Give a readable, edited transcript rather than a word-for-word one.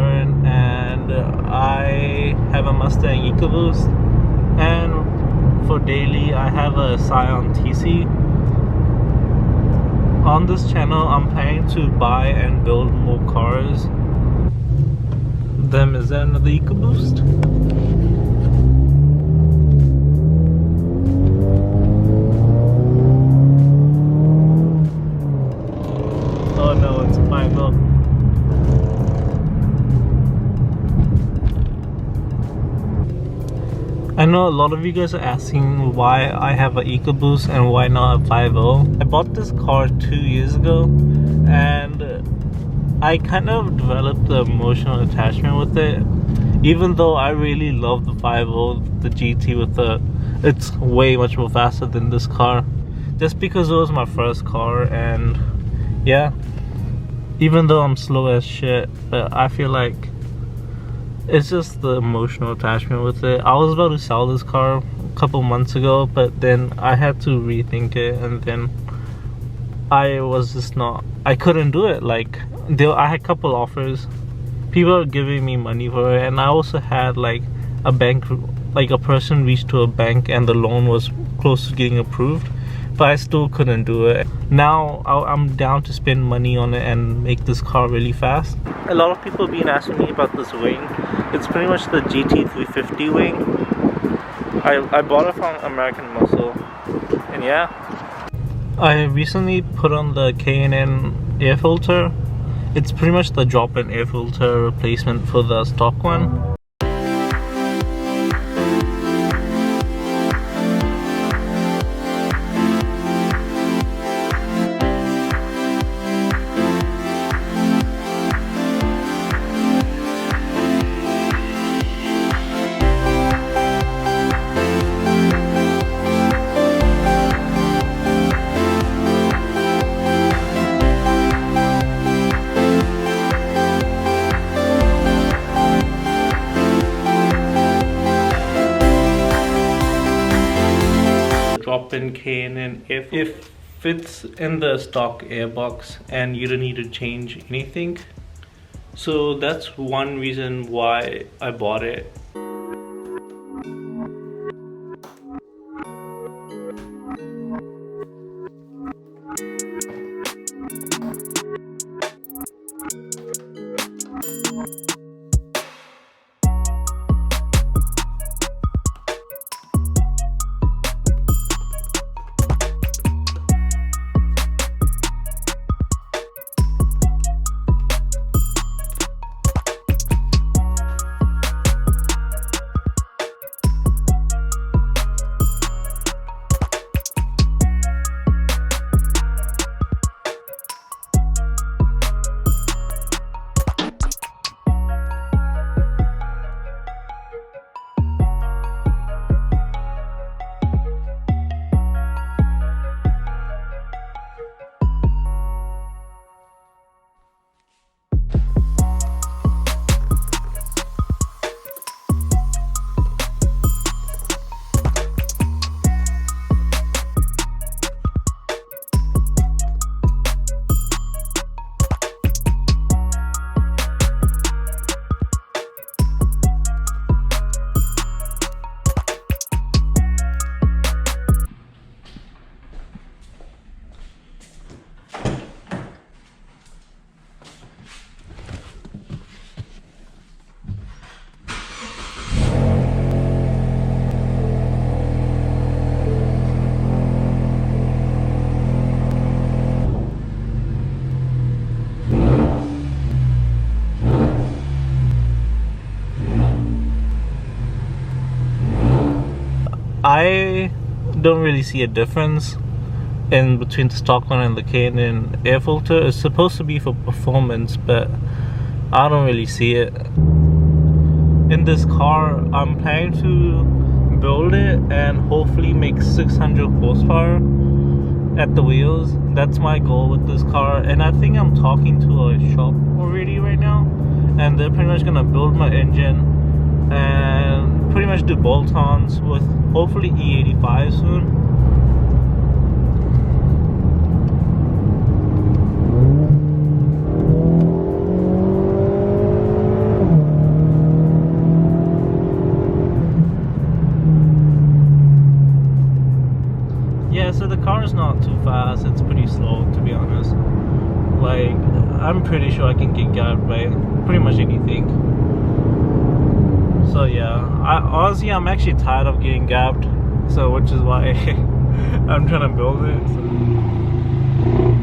Taran, and I have a Mustang Ecoboost, and for daily I have a Scion TC. On this channel I'm planning to buy and build more cars. Is that another Ecoboost? Oh no, it's 5-0. I know a lot of you guys are asking why I have an Ecoboost and why not a 5.0. I bought this car 2 years ago, and I kind of developed the emotional attachment with it. Even though I really love the 5.0, the GT it's way much more faster than this car. Just because it was my first car, and yeah, even though I'm slow as shit, but I feel like it's just the emotional attachment with it. I was about to sell this car a couple months ago, but then I had to rethink it, and then I couldn't do it. Like, I had a couple offers. People are giving me money for it, and I also had like a bank, like a person reached to a bank and the loan was close to getting approved, but I still couldn't do it. Now I'm down to spend money on it and make this car really fast. A lot of people have been asking me about this wing. It's pretty much the GT350 wing. I bought it from American Muscle, and yeah. I recently put on the K&N air filter. It's pretty much the drop-in air filter replacement for the stock one. Drop-in K&N if it's in the stock airbox and you don't need to change anything. So that's one reason why I bought it. I don't really see a difference in between the stock one and the K&N air filter. It's supposed to be for performance, but I don't really see it. In this car, I'm planning to build it and hopefully make 600 horsepower at the wheels. That's my goal with this car, and I think I'm talking to a shop already right now, and they're pretty much gonna build my engine and pretty much do bolt-ons with hopefully E85 soon. I'm pretty sure I can get gapped by pretty much anything. So yeah, honestly I'm actually tired of getting gapped, so which is why I'm trying to build it. So.